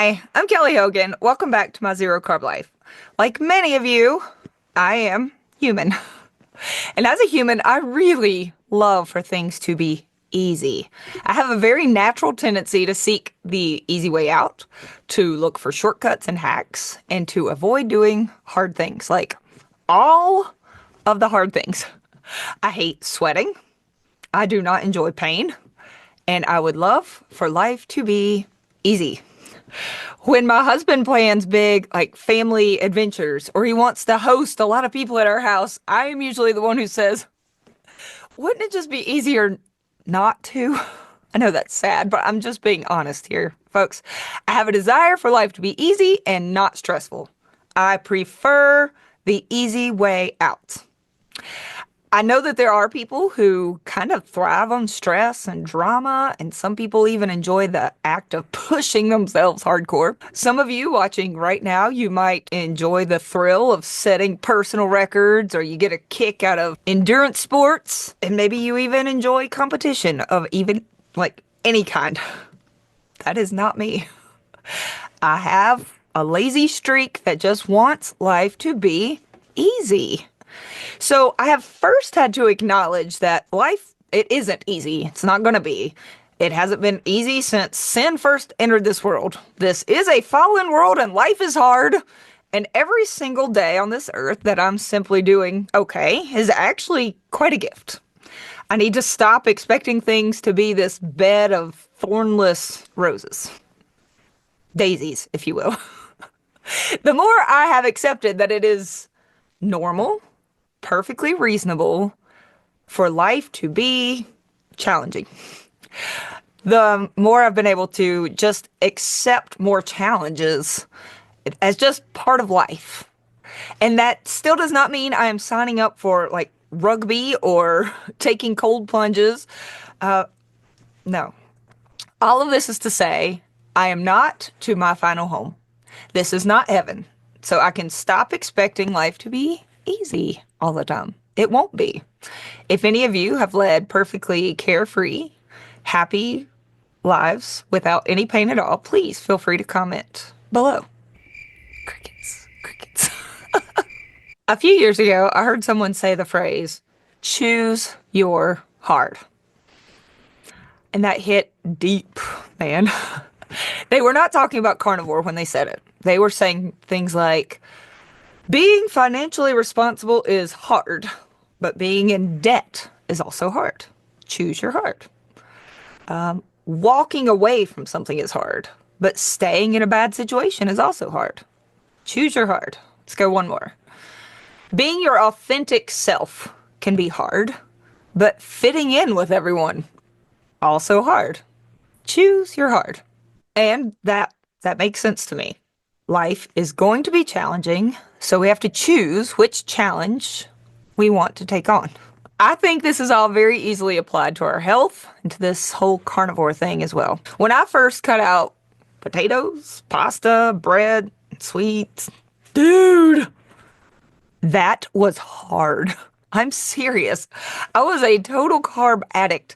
Hi, I'm Kelly Hogan. Welcome back to my Zero Carb Life. Like many of you, I am human. And as a human, I really love for things to be easy. I have a very natural tendency to seek the easy way out, to look for shortcuts and hacks, and to avoid doing hard things, like all of the hard things. I hate sweating. I do not enjoy pain. And I would love for life to be easy. When my husband plans big, like family adventures, or he wants to host a lot of people at our house, I am usually the one who says, wouldn't it just be easier not to? I know that's sad, but I'm just being honest here, folks. I have a desire for life to be easy and not stressful. I prefer the easy way out. I know that there are people who kind of thrive on stress and drama, and some people even enjoy the act of pushing themselves hardcore. Some of you watching right now, you might enjoy the thrill of setting personal records, or you get a kick out of endurance sports, and maybe you even enjoy competition of even like any kind. That is not me. I have a lazy streak that just wants life to be easy. So I have first had to acknowledge that life, it isn't easy. It's not going to be. It hasn't been easy since sin first entered this world. This is a fallen world and life is hard. And every single day on this earth that I'm simply doing okay is actually quite a gift. I need to stop expecting things to be this bed of thornless roses. Daisies, if you will. The more I have accepted that it is normal, perfectly reasonable for life to be challenging, the more I've been able to just accept more challenges as just part of life. And that still does not mean I am signing up for like rugby or taking cold plunges. No. All of this is to say, I am not to my final home. This is not heaven. So I can stop expecting life to be easy all the time. It won't be. If any of you have led perfectly carefree, happy lives without any pain at all, please feel free to comment below. Crickets, crickets. A few years ago, I heard someone say the phrase, choose your hard. And that hit deep, man. They were not talking about carnivore when they said it. They were saying things like, being financially responsible is hard, but being in debt is also hard. Choose your hard. Walking away from something is hard, but staying in a bad situation is also hard. Choose your hard. Let's go one more. Being your authentic self can be hard, but fitting in with everyone, also hard. Choose your hard. And that makes sense to me. Life is going to be challenging, so we have to choose which challenge we want to take on. I think this is all very easily applied to our health and to this whole carnivore thing as well. When I first cut out potatoes, pasta, bread, sweets, dude, that was hard. I'm serious. I was a total carb addict.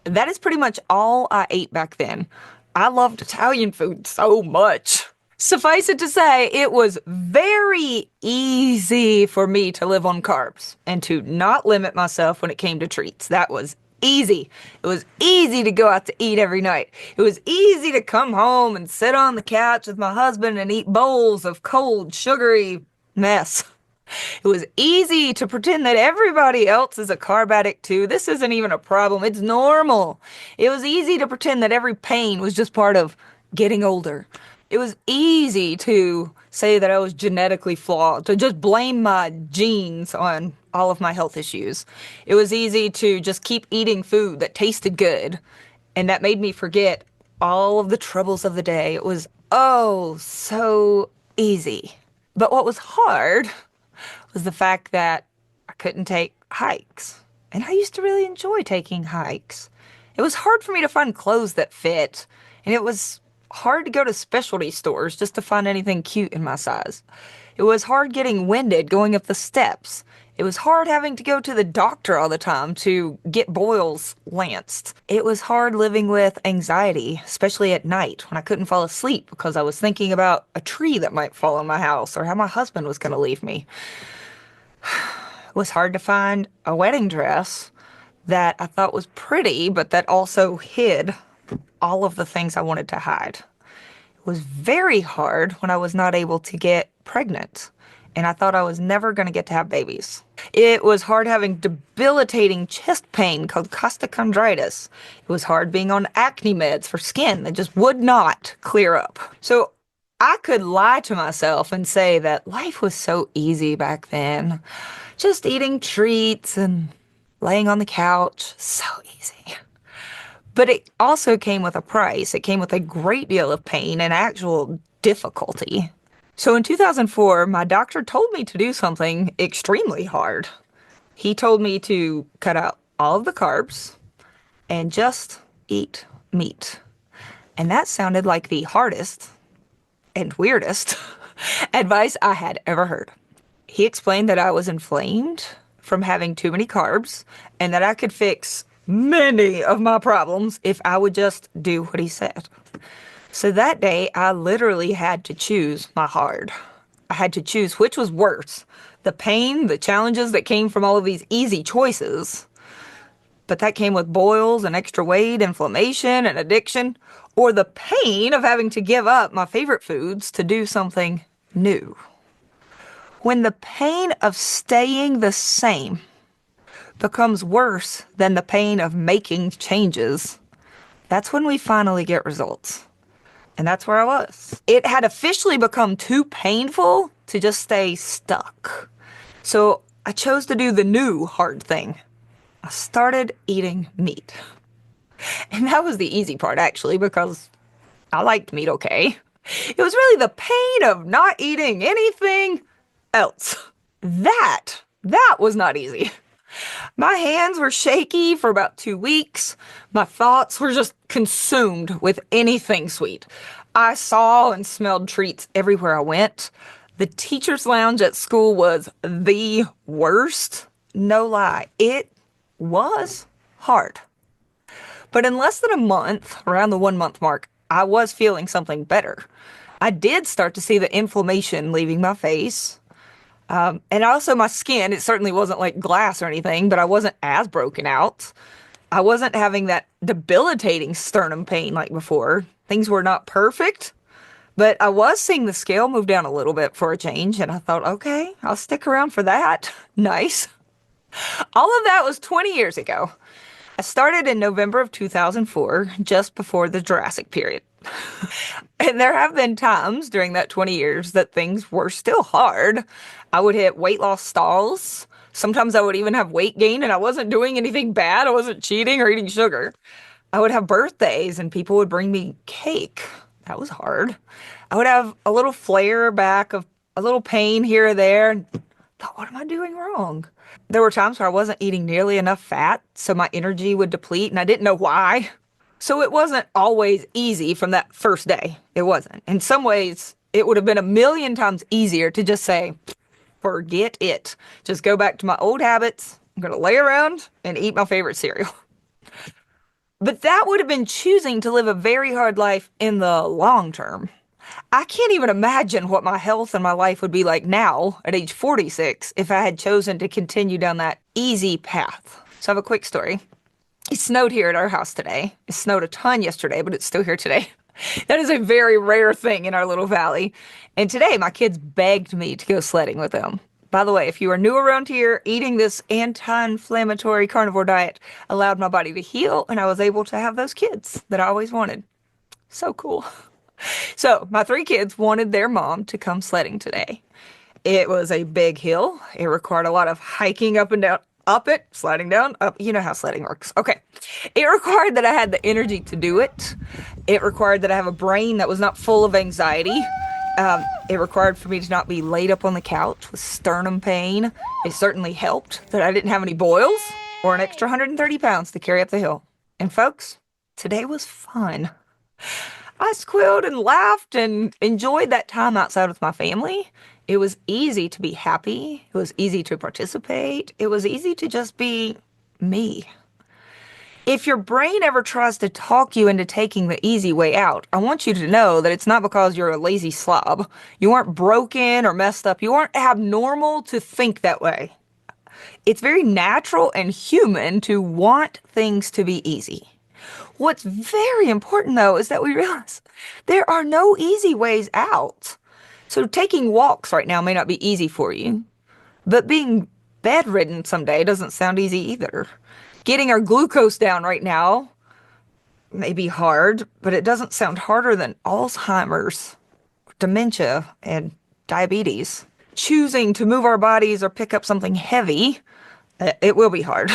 That is pretty much all I ate back then. I loved Italian food so much. Suffice it to say, it was very easy for me to live on carbs and to not limit myself when it came to treats. That was easy. It was easy to go out to eat every night. It was easy to come home and sit on the couch with my husband and eat bowls of cold, sugary mess. It was easy to pretend that everybody else is a carb addict too. This isn't even a problem. It's normal. It was easy to pretend that every pain was just part of getting older. It was easy to say that I was genetically flawed, to just blame my genes on all of my health issues. It was easy to just keep eating food that tasted good, and that made me forget all of the troubles of the day. It was, oh, so easy. But what was hard was the fact that I couldn't take hikes. And I used to really enjoy taking hikes. It was hard for me to find clothes that fit, and it was hard to go to specialty stores just to find anything cute in my size. It was hard getting winded going up the steps. It was hard having to go to the doctor all the time to get boils lanced. It was hard living with anxiety, especially at night when I couldn't fall asleep because I was thinking about a tree that might fall on my house or how my husband was going to leave me. It was hard to find a wedding dress that I thought was pretty, but that also hid all of the things I wanted to hide. It was very hard when I was not able to get pregnant, and I thought I was never going to get to have babies. It was hard having debilitating chest pain called costochondritis. It was hard being on acne meds for skin that just would not clear up. So I could lie to myself and say that life was so easy back then. Just eating treats and laying on the couch. So easy. But it also came with a price. It came with a great deal of pain and actual difficulty. So in 2004, my doctor told me to do something extremely hard. He told me to cut out all of the carbs and just eat meat. And that sounded like the hardest and weirdest advice I had ever heard. He explained that I was inflamed from having too many carbs and that I could fix many of my problems if I would just do what he said. So that day, I literally had to choose my hard. I had to choose which was worse, the pain, the challenges that came from all of these easy choices, but that came with boils and extra weight, inflammation and addiction, or the pain of having to give up my favorite foods to do something new. When the pain of staying the same becomes worse than the pain of making changes, that's when we finally get results. And that's where I was. It had officially become too painful to just stay stuck. So I chose to do the new hard thing. I started eating meat. And that was the easy part, actually, because I liked meat okay. It was really the pain of not eating anything else. That was not easy. My hands were shaky for about 2 weeks. My thoughts were just consumed with anything sweet. I saw and smelled treats everywhere I went. The teacher's lounge at school was the worst. No lie. It was hard. But in less than a month, around the 1 month mark, I was feeling something better. I did start to see the inflammation leaving my face. And also my skin, it certainly wasn't like glass or anything, but I wasn't as broken out. I wasn't having that debilitating sternum pain like before. Things were not perfect, but I was seeing the scale move down a little bit for a change. And I thought, okay, I'll stick around for that. Nice. All of that was 20 years ago. I started in November of 2004, just before the Jurassic period. And there have been times during that 20 years that things were still hard. I would hit weight loss stalls. Sometimes I would even have weight gain and I wasn't doing anything bad. I wasn't cheating or eating sugar. I would have birthdays and people would bring me cake. That was hard. I would have a little flare back of a little pain here or there. And thought, what am I doing wrong? There were times where I wasn't eating nearly enough fat, so my energy would deplete and I didn't know why. So it wasn't always easy from that first day. It wasn't. In some ways, it would have been a million times easier to just say, forget it. Just go back to my old habits. I'm going to lay around and eat my favorite cereal. But that would have been choosing to live a very hard life in the long term. I can't even imagine what my health and my life would be like now at age 46 if I had chosen to continue down that easy path. So I have a quick story. It snowed here at our house today. It snowed a ton yesterday, but it's still here today. That is a very rare thing in our little valley. And today my kids begged me to go sledding with them. By the way, if you are new around here, eating this anti-inflammatory carnivore diet allowed my body to heal, and I was able to have those kids that I always wanted. So cool. So my 3 kids wanted their mom to come sledding today. It was a big hill. It required a lot of hiking up and down, up it, sliding down, up. You know how sledding works. Okay. It required that I had the energy to do it. It required that I have a brain that was not full of anxiety. It required for me to not be laid up on the couch with sternum pain. It certainly helped that I didn't have any boils or an extra 130 pounds to carry up the hill. And folks, today was fun. I squealed and laughed and enjoyed that time outside with my family. It was easy to be happy. It was easy to participate. It was easy to just be me. If your brain ever tries to talk you into taking the easy way out, I want you to know that it's not because you're a lazy slob. You aren't broken or messed up. You aren't abnormal to think that way. It's very natural and human to want things to be easy. What's very important, though, is that we realize there are no easy ways out. So taking walks right now may not be easy for you, but being bedridden someday doesn't sound easy either. Getting our glucose down right now may be hard, but it doesn't sound harder than Alzheimer's, dementia, and diabetes. Choosing to move our bodies or pick up something heavy, it will be hard.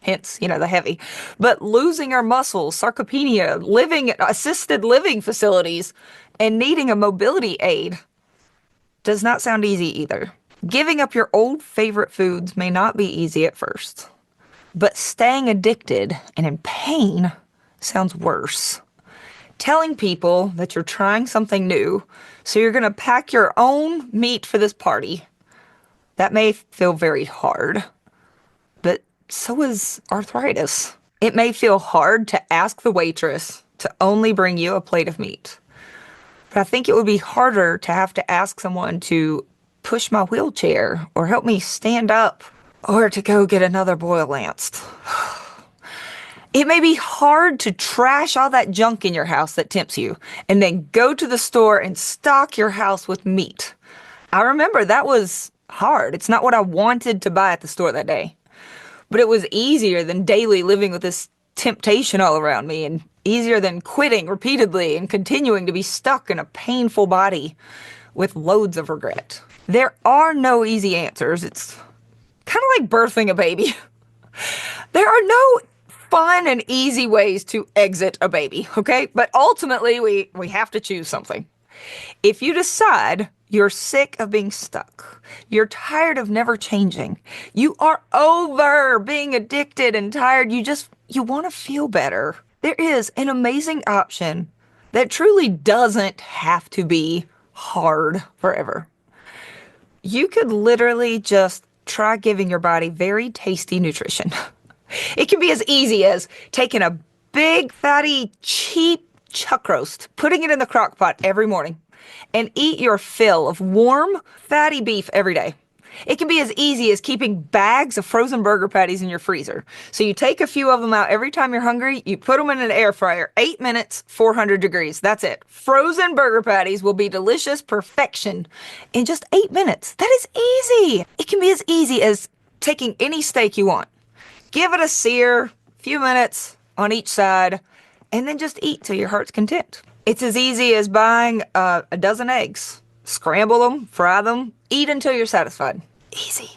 Hence, the heavy. But losing our muscles, sarcopenia, living at assisted living facilities, and needing a mobility aid does not sound easy either. Giving up your old favorite foods may not be easy at first, but staying addicted and in pain sounds worse. Telling people that you're trying something new, so you're going to pack your own meat for this party, that may feel very hard. But so is arthritis. It may feel hard to ask the waitress to only bring you a plate of meat. But I think it would be harder to have to ask someone to push my wheelchair or help me stand up or to go get another boil lanced. It may be hard to trash all that junk in your house that tempts you and then go to the store and stock your house with meat. I remember that was hard. It's not what I wanted to buy at the store that day. But it was easier than daily living with this temptation all around me, and easier than quitting repeatedly and continuing to be stuck in a painful body with loads of regret. There are no easy answers. It's kind of like birthing a baby. There are no fun and easy ways to exit a baby, okay? But ultimately, we have to choose something. If you decide you're sick of being stuck, you're tired of never changing, you are over being addicted and tired, you want to feel better, there is an amazing option that truly doesn't have to be hard forever. You could literally just try giving your body very tasty nutrition. It can be as easy as taking a big, fatty, cheap chuck roast, putting it in the crock pot every morning, and eat your fill of warm, fatty beef every day. It can be as easy as keeping bags of frozen burger patties in your freezer. So you take a few of them out every time you're hungry, you put them in an air fryer, 8 minutes, 400 degrees. That's it. Frozen burger patties will be delicious perfection in just 8 minutes. That is easy. It can be as easy as taking any steak you want. Give it a sear, few minutes on each side, and then just eat till your heart's content. It's as easy as buying a dozen eggs. Scramble them, fry them, eat until you're satisfied. Easy.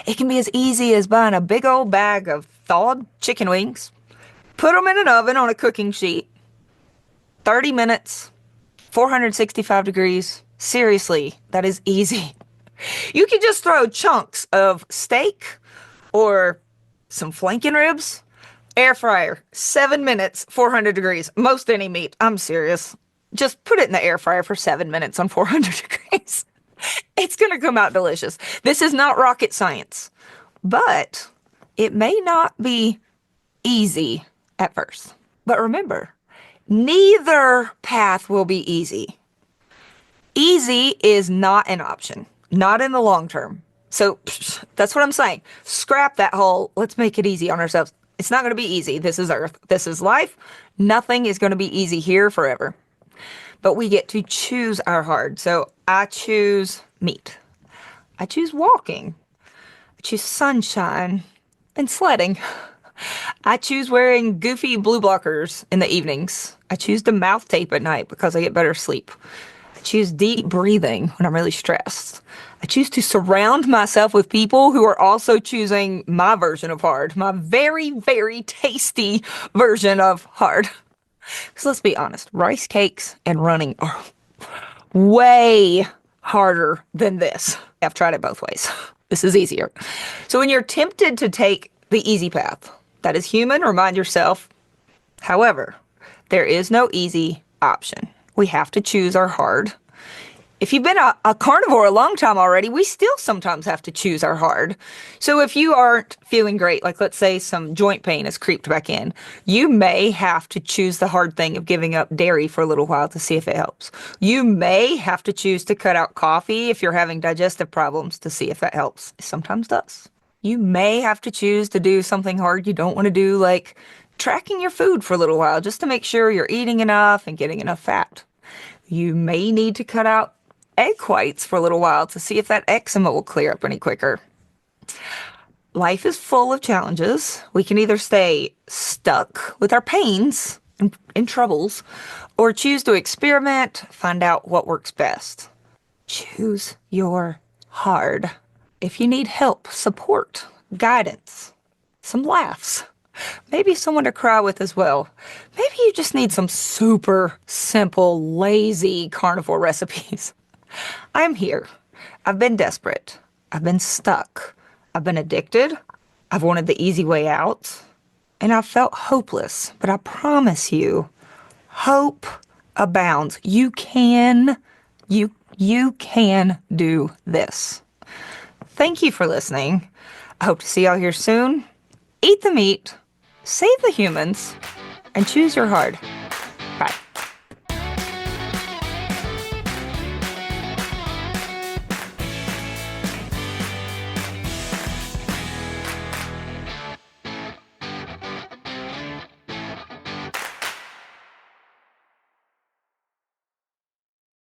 It can be as easy as buying a big old bag of thawed chicken wings, put them in an oven on a cooking sheet, 30 minutes, 465 degrees. Seriously, that is easy. You can just throw chunks of steak or some flanking ribs, air fryer, 7 minutes, 400 degrees. Most any meat. I'm serious. Just put it in the air fryer for 7 minutes on 400 degrees. It's going to come out delicious. This is not rocket science, but it may not be easy at first. But remember, neither path will be easy. Easy is not an option, not in the long term. So that's what I'm saying. Scrap that whole, let's make it easy on ourselves. It's not going to be easy. This is Earth. This is life. Nothing is going to be easy here forever. But we get to choose our hard. So I choose meat. I choose walking. I choose sunshine and sledding. I choose wearing goofy blue blockers in the evenings. I choose to mouth tape at night because I get better sleep. I choose deep breathing when I'm really stressed. I choose to surround myself with people who are also choosing my version of hard, my very, very tasty version of hard. Because let's be honest, rice cakes and running are way harder than this. I've tried it both ways. This is easier. So when you're tempted to take the easy path, that is human, remind yourself. However, there is no easy option. We have to choose our hard. If you've been a carnivore a long time already, we still sometimes have to choose our hard. So if you aren't feeling great, like let's say some joint pain has creeped back in, you may have to choose the hard thing of giving up dairy for a little while to see if it helps. You may have to choose to cut out coffee if you're having digestive problems to see if that helps. It sometimes does. You may have to choose to do something hard you don't want to do, like tracking your food for a little while just to make sure you're eating enough and getting enough fat. You may need to cut out egg whites for a little while to see if that eczema will clear up any quicker. Life is full of challenges. We can either stay stuck with our pains and troubles, or choose to experiment, find out what works best. Choose your hard. If you need help, support, guidance, some laughs, maybe someone to cry with as well. Maybe you just need some super simple, lazy carnivore recipes. I'm here. I've been desperate. I've been stuck. I've been addicted. I've wanted the easy way out. And I've felt hopeless. But I promise you, hope abounds. You can do this. Thank you for listening. I hope to see y'all here soon. Eat the meat, save the humans, and choose your hard.